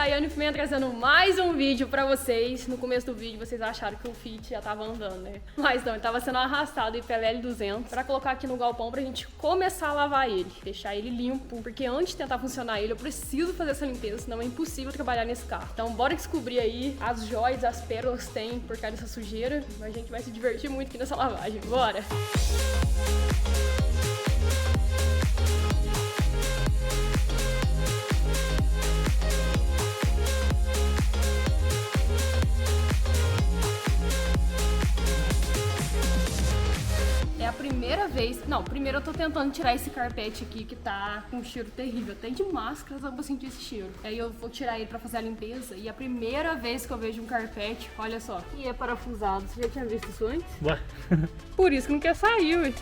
Daiane Pimenta trazendo mais um vídeo pra vocês. No começo do vídeo vocês acharam que o Fit já tava andando, né? Mas não, ele tava sendo arrastado pela L200 pra colocar aqui no galpão pra gente começar a lavar ele, deixar ele limpo, porque antes de tentar funcionar ele eu preciso fazer essa limpeza, senão é impossível trabalhar nesse carro. Então bora descobrir aí as joias, as pérolas que tem por causa dessa sujeira. A gente vai se divertir muito aqui nessa lavagem. Bora! É a primeira vez... Não, primeiro eu tô tentando tirar esse carpete aqui que tá com um cheiro terrível. Até de máscara eu vou sentir esse cheiro. Aí eu vou tirar ele pra fazer a limpeza. E a primeira vez que eu vejo um carpete, olha só, e é parafusado. Você já tinha visto isso antes? Ué. Por isso que não quer sair, ué.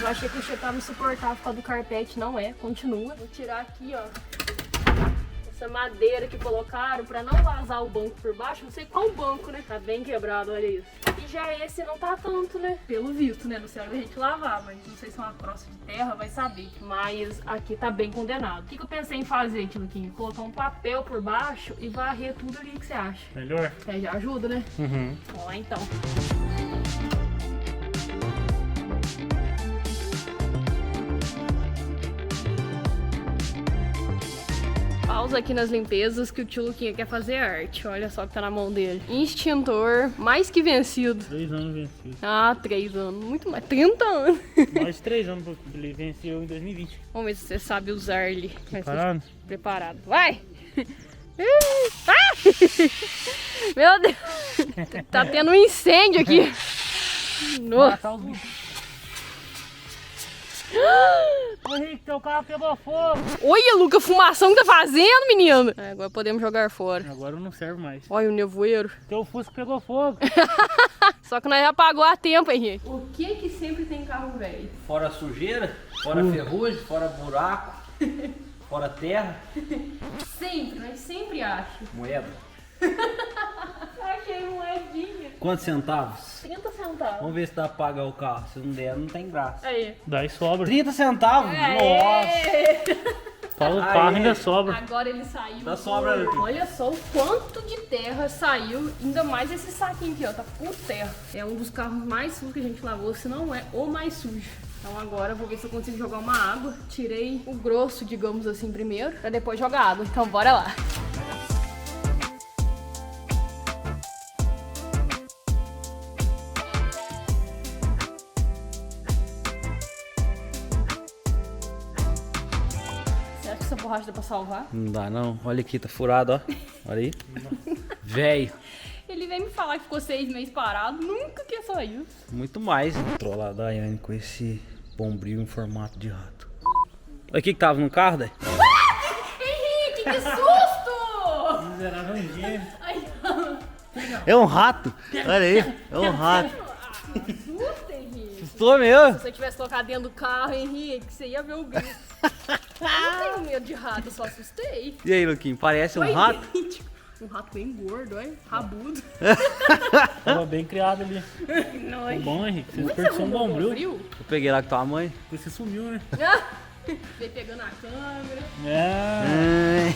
Eu achei que o cheiro tava insuportável por causa do carpete, não é, continua. Vou tirar aqui, ó, essa madeira que colocaram pra não vazar o banco por baixo. Não sei qual banco, né, tá bem quebrado, olha isso. E já esse não tá tanto, né, pelo visto, né, não sei onde a gente lavar, mas não sei se é uma crosta de terra, vai saber. Mas aqui tá bem condenado. O que eu pensei em fazer, tio Luquinho? Colocar um papel por baixo e varrer tudo ali, o que você acha? Melhor? É, já ajuda, né? Uhum. Vamos lá então. Pausa aqui nas limpezas que o tio Luquinha quer fazer arte. Olha só o que tá na mão dele. Extintor, mais que vencido. 3 anos vencido. Ah, 3 anos. Muito mais. 30 anos. Mais 3 anos, porque ele venceu em 2020. Vamos ver se você sabe usar ele. Preparado? Preparado. Vai! Ah! Meu Deus! Tá tendo um incêndio aqui. Nossa. Matar os bichos. Ô Henrique, teu carro pegou fogo. Olha, Luca, a fumação que tá fazendo, menino. É, agora podemos jogar fora. Agora não serve mais. Olha o nevoeiro. Teu Fusca pegou fogo. Só que nós já apagou a tempo, Henrique. O que sempre tem carro velho? Fora sujeira, fora ferrugem, fora buraco, fora terra. Sempre, nós sempre achamos. Moeda. Achei moedinha. Quantos centavos? 30 centavos. Vamos ver se dá pra pagar o carro. Se não der, não tem graça. Aí. Daí sobra. 30 centavos? Nossa! Para o carro ainda sobra. Agora ele saiu. Dá sobra ali. Olha só o quanto de terra saiu. Ainda mais esse saquinho aqui, ó. Tá por terra. É um dos carros mais sujos que a gente lavou, se não é o mais sujo. Então agora eu vou ver se eu consigo jogar uma água. Tirei o grosso, digamos assim, primeiro, pra depois jogar água. Então bora lá. Será que essa borracha dá pra salvar? Não dá não. Olha aqui, tá furado, ó. Olha aí. Véio. Ele veio me falar que ficou 6 meses parado, nunca que saiu. Muito mais. Entrou lá a Daiane com esse bombril em formato de rato. Olha o que tava no carro, Dai? Henrique, que susto! Miserável gênio. Ai, É um rato. Olha aí. É um rato. assusta, Henrique. Assustou mesmo? Se você tivesse colocado dentro do carro, Henrique, você ia ver o grito. Eu não tenho medo de rato, eu só assustei. E aí, Luquinho? Parece um Oi, rato? gente. Um rato bem gordo, olha. Rabudo. Tava bem criado ali. Nossa. Bom, Henrique. Você Onde desperdiçou um arrumou bombril. bombril? Eu peguei lá com tua mãe. Você sumiu, né? Veio pegando a câmera. É.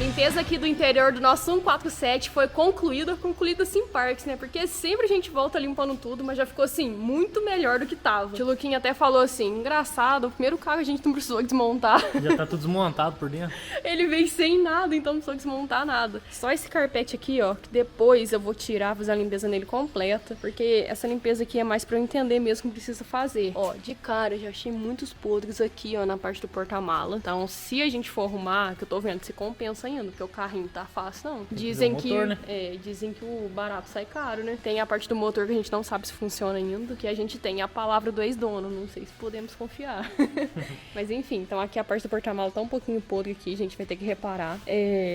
limpeza aqui do interior do nosso 147 foi concluída assim em partes, né? Porque sempre a gente volta limpando tudo, mas já ficou assim, muito melhor do que tava. O tio Luquinha até falou assim, engraçado, o primeiro carro a gente não precisou desmontar. Já tá tudo desmontado por dentro. Ele veio sem nada, então não precisou desmontar nada. Só esse carpete aqui, ó, que depois eu vou tirar, fazer a limpeza nele completa, porque essa limpeza aqui é mais pra eu entender mesmo o que precisa fazer. Ó, de cara, eu já achei muitos podres aqui, ó, na parte do porta-mala. Então, se a gente for arrumar, que eu tô vendo se compensa ainda, porque o carrinho tá fácil, não. Dizem que, motor, né? dizem que o barato sai caro, né? Tem a parte do motor que a gente não sabe se funciona ainda, que a gente tem a palavra do ex-dono, não sei se podemos confiar. Mas enfim, então aqui a parte do porta-mala tá um pouquinho podre aqui, a gente vai ter que reparar.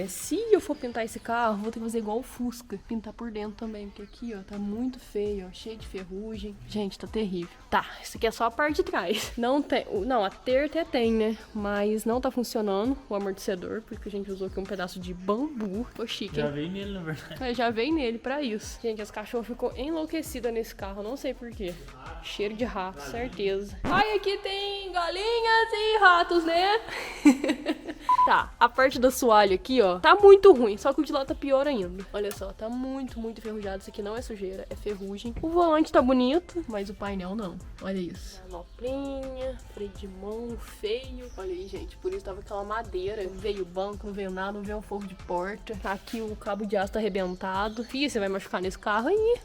Se eu for pintar esse carro, vou ter que fazer igual o Fusca, pintar por dentro também, porque aqui, ó, tá muito feio, ó, cheio de ferrugem. Gente, tá terrível. Tá, isso aqui é só a parte de trás. Não tem, não, a ter até tem, né? Mas não tá funcionando o amortecedor, porque a gente usou aqui um pedaço de bambu. Ficou chique, Já hein? veio nele, na verdade. Já veio nele pra isso. Gente, as cachorras ficou enlouquecida nesse carro, não sei porquê. Cheiro de rato, certeza. Ai, aqui tem galinhas e ratos, né? Tá, a parte do assoalho aqui, ó, tá muito ruim, só que o de lá tá pior ainda. Olha só, tá muito enferrujado. Isso aqui não é sujeira, é ferrugem. O volante tá bonito, mas o painel não. Olha isso. Manoplinha, freio de mão, feio. Olha aí, gente, por isso tava aquela madeira. Não veio banco, não veio nada, não veio um forro de porta. Aqui o cabo de aço tá arrebentado. Fih, você vai machucar nesse carro aí.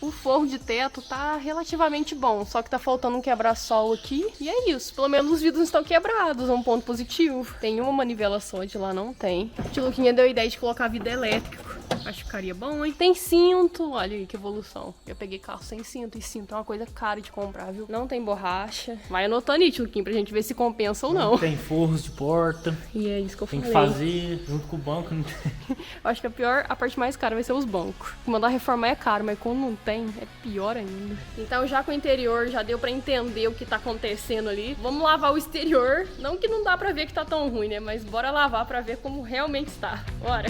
O forro de teto tá relativamente bom, só que tá faltando um quebra-sol aqui. E é isso, pelo menos os vidros não estão quebrados, é um ponto positivo. Tem uma manivela só, de lá não tem. O tio Luquinha deu a ideia de colocar vidro elétrico. Acho que ficaria bom, hein? Tem cinto, olha aí que evolução. Eu peguei carro sem cinto, e cinto é uma coisa cara de comprar, viu? Não tem borracha. Vai anotando aí, tio Luquinha, pra gente ver se compensa ou não. Tem forros de porta. E é isso que eu Tem falei. que fazer junto com o banco. Não tem. Eu acho que a parte mais cara vai ser os bancos. Mandar reformar é caro, mas quando não tem, é pior ainda. Então já com o interior já deu pra entender o que tá acontecendo ali. Vamos lavar o exterior. Não que não dá pra ver que tá tão ruim, né? Mas bora lavar pra ver como realmente está. Bora!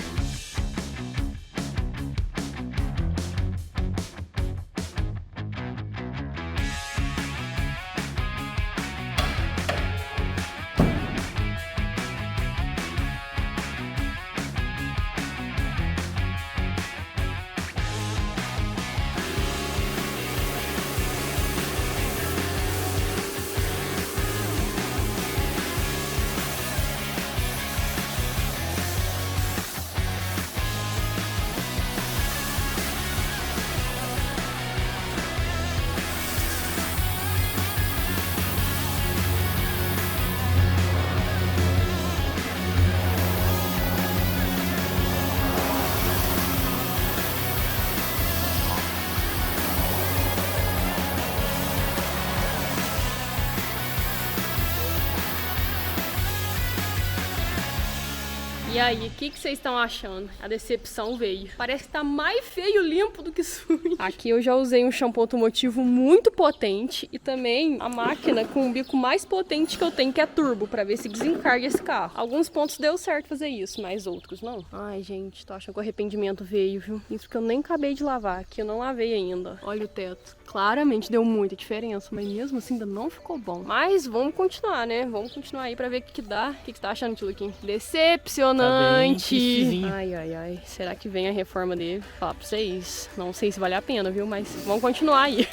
E aí, o que vocês estão achando? A decepção veio. Parece que tá mais feio limpo do que sujo. Aqui eu já usei um shampoo automotivo muito potente e também a máquina com o bico mais potente que eu tenho, que é turbo, pra ver se desencarga esse carro. Alguns pontos deu certo fazer isso, mas outros não. Ai, gente, tô achando que o arrependimento veio, viu? Isso porque eu nem acabei de lavar, aqui eu não lavei ainda. Olha o teto. Claramente deu muita diferença, mas mesmo assim ainda não ficou bom. Mas vamos continuar, né? Vamos continuar aí pra ver o que dá. O que você tá achando, tio Luquinha? Decepcionante. Tá bem difícilzinho. Ai, ai, ai. Será que vem a reforma dele? Falar pra vocês. Não sei se vale a pena, viu? Mas vamos continuar aí.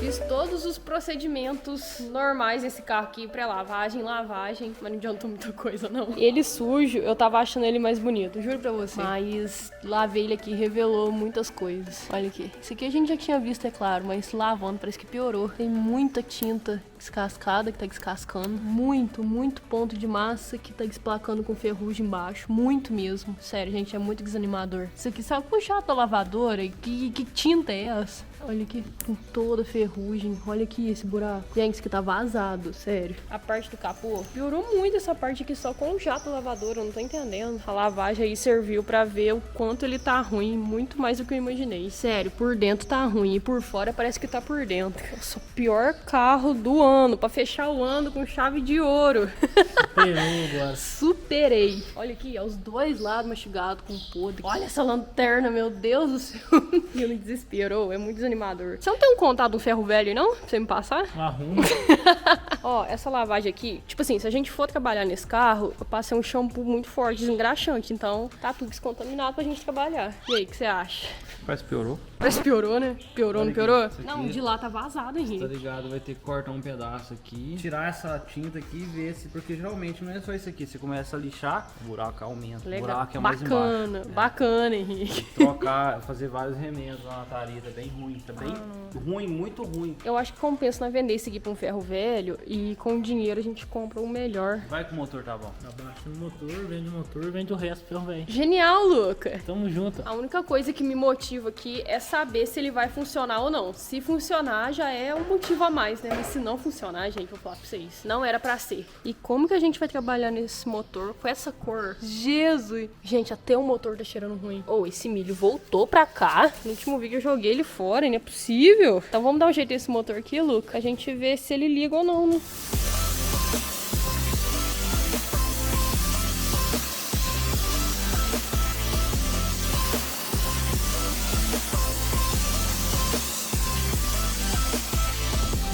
Fiz todos os procedimentos normais desse carro aqui, pré-lavagem, lavagem, mas não adiantou muita coisa, não. Ele sujo, eu tava achando ele mais bonito, juro pra você. Mas lavei ele aqui e revelou muitas coisas. Olha aqui. Isso aqui a gente já tinha visto, é claro, mas lavando parece que piorou. Tem muita tinta descascada que tá descascando. Muito ponto de massa que tá desplacando com ferrugem embaixo. Muito mesmo. Sério, gente, é muito desanimador. Isso aqui saiu puxado da lavadora. Que tinta é essa? Olha aqui, com toda ferrugem. Olha aqui esse buraco. Gente, isso aqui tá vazado, sério. A parte do capô piorou muito essa parte aqui só com o jato lavador, eu não tô entendendo. A lavagem aí serviu pra ver o quanto ele tá ruim, muito mais do que eu imaginei. Sério, por dentro tá ruim e por fora parece que tá por dentro. Nossa, o pior carro do ano, pra fechar o ano com chave de ouro. Superou agora. Superei. Olha aqui, ó, os dois lados machucados com podre. Olha essa lanterna, meu Deus do céu. E eu me desespero, é muito desanimador. Você não tem um contato do ferro velho, não? Pra você me passar? Arruma. Ó, essa lavagem aqui, tipo assim, se a gente for trabalhar nesse carro, eu passei um shampoo muito forte, desengraxante, então tá tudo descontaminado pra gente trabalhar. E aí, o que você acha? Parece que piorou. Parece que piorou, né? Piorou, não piorou? Isso aqui- Não, de lá tá vazado, Henrique. Tá ligado? Vai ter que cortar um pedaço aqui. Tirar essa tinta aqui e ver se... Porque geralmente não é só isso aqui. Você começa a lixar, o buraco aumenta. Legal. O buraco é mais Bacana, embaixo. bacana, Henrique. Trocar, fazer vários remendos lá na tarita. É bem ruim. Tá bem ruim, muito ruim. Eu acho que compensa nós vender esse aqui pra um ferro velho e com o dinheiro a gente compra o melhor. Vai que o motor tá bom. Abaixa o motor, vende o resto ferro velho. Genial, Luca! Tamo junto. A única coisa que me motiva aqui é saber se ele vai funcionar ou não. Se funcionar, já é um motivo a mais, né? Mas se não funcionar, gente, vou falar pra vocês, não era pra ser. E como que a gente vai trabalhar nesse motor com essa cor? Jesus! Gente, até o motor tá cheirando ruim. Oh, esse milho voltou pra cá. No último vídeo eu joguei ele fora, e não é possível. Então vamos dar um jeito nesse motor aqui, Luca. A gente vê se ele liga ou não, né?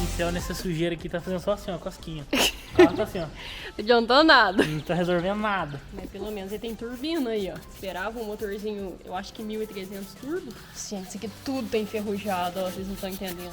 Pincel nessa sujeira aqui tá fazendo só assim, ó, cosquinha. O carro tá assim, ó. Não adiantou nada. Não tá resolvendo nada. Mas pelo menos ele tem turbina aí, ó. Esperava um motorzinho, eu acho que 1300 turbo. Gente, isso aqui tudo tá enferrujado, ó. Vocês não estão entendendo.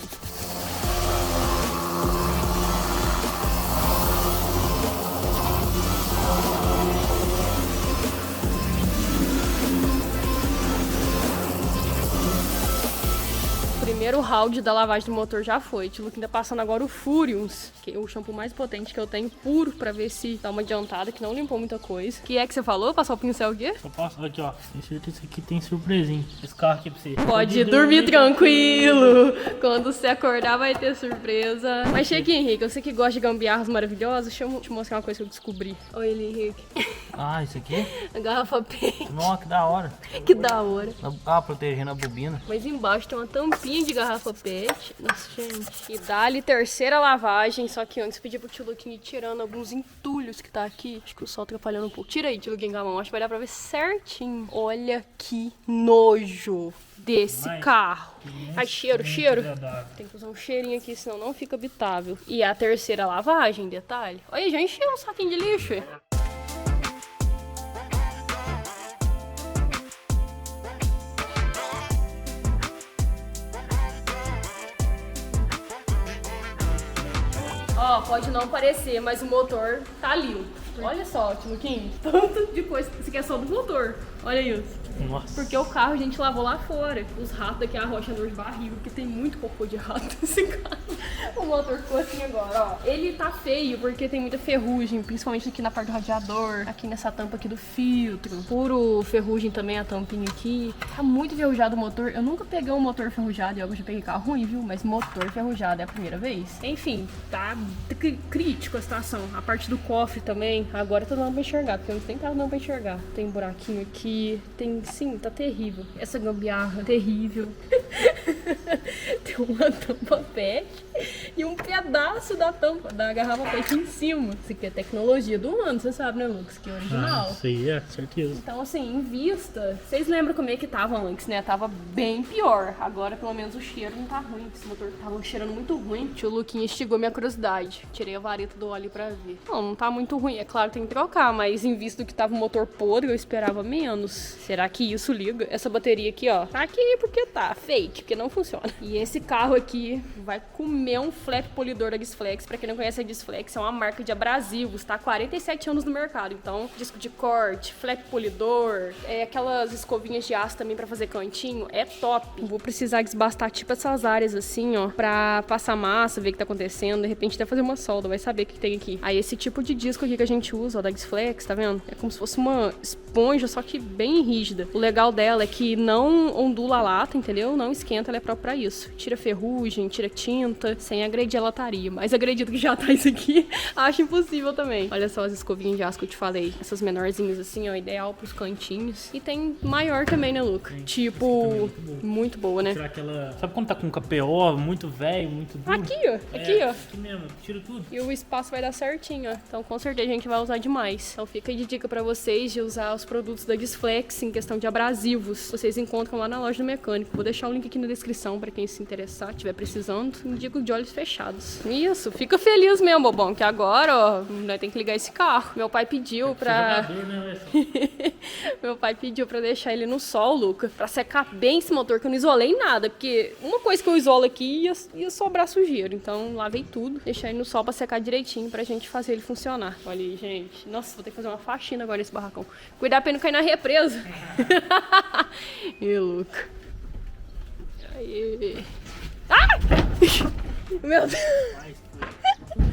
Primeiro round da lavagem do motor já foi. O Luke ainda passando agora o Furions, que é o shampoo mais potente que eu tenho, puro, pra ver se dá uma adiantada, que não limpou muita coisa. Que é que você falou? Passar o pincel o quê? Eu posso, aqui ó, tem certeza que aqui tem surpresinha. Esse carro aqui pra você. Pode dormir tranquilo. Quando você acordar vai ter surpresa. Mas chega aqui, Henrique. Eu sei que gosta de gambiarras maravilhosas. Deixa eu te mostrar uma coisa que eu descobri. Olha ele, Henrique. Ah, isso aqui? A garrafa PET. Nossa, que da hora. Que da hora. Ah, protegendo a bobina. Mas embaixo tem uma tampinha de garrafa PET. Nossa, gente. E dá-lhe terceira lavagem. Só que antes eu pedi pro tio Luquinho ir tirando alguns entulhos que tá aqui. Acho que o sol tá atrapalhando um pouco. Tira aí, tio Luquinho, com a mão. Acho que vai dar pra ver certinho. Olha que nojo desse carro. Ai, cheiro. Tem que usar um cheirinho aqui, senão não fica habitável. E a terceira lavagem, detalhe. Olha, já encheu um saquinho de lixo. Ó, pode não parecer, mas o motor tá limpo. Olha só, Tiluquinho, tanto de coisa. Isso aqui é só do motor. Olha isso. Nossa. Porque o carro a gente lavou lá fora. Os ratos daqui é arrochador de barril, porque tem muito cocô de rato nesse carro. O motor ficou assim agora, ó. Ele tá feio porque tem muita ferrugem, principalmente aqui na parte do radiador, aqui nessa tampa aqui do filtro. Puro ferrugem também, a tampinha aqui. Tá muito enferrujado o motor. Eu nunca peguei um motor ferrujado, e eu já peguei carro ruim, viu? Mas motor ferrujado é a primeira vez. Enfim, tá crítico a situação. A parte do cofre também, agora tá dando pra enxergar, porque antes nem tava dando pra enxergar. Tem um buraquinho aqui, tem... Sim, tá terrível. Essa gambiarra, terrível. Tem uma tampa PET e um pedaço da tampa, da garrafa PET em cima. Isso aqui é tecnologia do ano, você sabe, né, Lucas? Que é original. Isso aí é, certeza. Então, assim, em vista, vocês lembram como é que tava antes, né? Tava bem pior. Agora, pelo menos, o cheiro não tá ruim. Esse motor tava cheirando muito ruim. Tio Luquinha instigou minha curiosidade. Tirei a vareta do óleo pra ver. Não tá muito ruim. É claro que tem que trocar, mas em vista do que tava o motor podre, eu esperava menos. Será que isso liga? Essa bateria aqui, ó, tá aqui porque tá fake, porque não funciona. E esse carro aqui vai comer um flap polidor da Disflex. Pra quem não conhece, a Disflex é uma marca de abrasivos, tá há 47 anos no mercado. Então, disco de corte, flap polidor, aquelas escovinhas de aço também pra fazer cantinho, é top. Vou precisar desbastar tipo essas áreas assim, ó, pra passar massa, ver o que tá acontecendo, de repente até fazer uma solda, vai saber o que tem aqui. Aí esse tipo de disco aqui que a gente usa, ó, da Disflex, tá vendo? É como se fosse uma esponja, só que bem rígida. O legal dela é que não ondula a lata, entendeu? Não esquenta, ela é próprio pra isso. Tira ferrugem, tira tinta, sem agredir a lataria. Mas acredito que já tá isso aqui, acho impossível também. Olha só as escovinhas de aço que eu te falei. Essas menorzinhas assim, ó, ideal pros cantinhos. E tem maior também, né, Luca? Sim, tipo, muito boa, né? Tirar aquela... Sabe quando tá com um KPO muito velho, muito duro? Aqui, ó. Aqui, ó. Aqui mesmo, tira tudo. E o espaço vai dar certinho, ó. Então, com certeza, a gente vai usar demais. Então, fica aí de dica pra vocês de usar os produtos da Disflex em questão de abrasivos. Vocês encontram lá na loja do mecânico. Vou deixar o link aqui na descrição pra quem se interessar, estiver precisando. Indico de olhos fechados. Isso, fica feliz mesmo, bobão, que agora, ó, nós temos que ligar esse carro. Meu pai pediu pra... Jogador, né, velho? Meu pai pediu pra deixar ele no sol, Luca, pra secar bem esse motor, que eu não isolei nada, porque uma coisa que eu isolo aqui ia sobrar sujeira. Então, lavei tudo, deixei ele no sol pra secar direitinho pra gente fazer ele funcionar. Olha aí, gente. Nossa, vou ter que fazer uma faxina agora nesse barracão. Cuidar pra ele não cair na represa. E Luca. Aí. Ah! Meu Deus.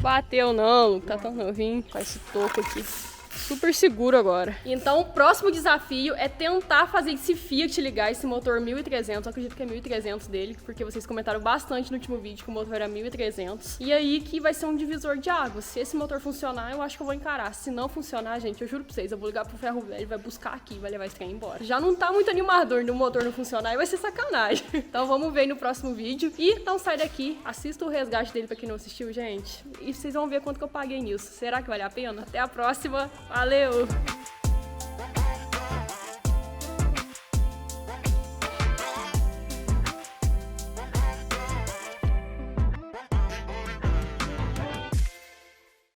Bateu não, Luca. Tá tão novinho. Com esse toco aqui. Super seguro agora. Então, o próximo desafio é tentar fazer esse Fiat ligar esse motor 1300. Eu acredito que é 1300 dele, porque vocês comentaram bastante no último vídeo que o motor era 1300. E aí que vai ser um divisor de águas. Se esse motor funcionar, eu acho que eu vou encarar. Se não funcionar, gente, eu juro pra vocês, eu vou ligar pro ferro velho, vai buscar aqui, vai levar esse trem embora. Já não tá muito animador no motor não funcionar e vai ser sacanagem. Então vamos ver no próximo vídeo. E não sai daqui, assista o resgate dele pra quem não assistiu, gente. E vocês vão ver quanto que eu paguei nisso. Será que vale a pena? Até a próxima. Valeu!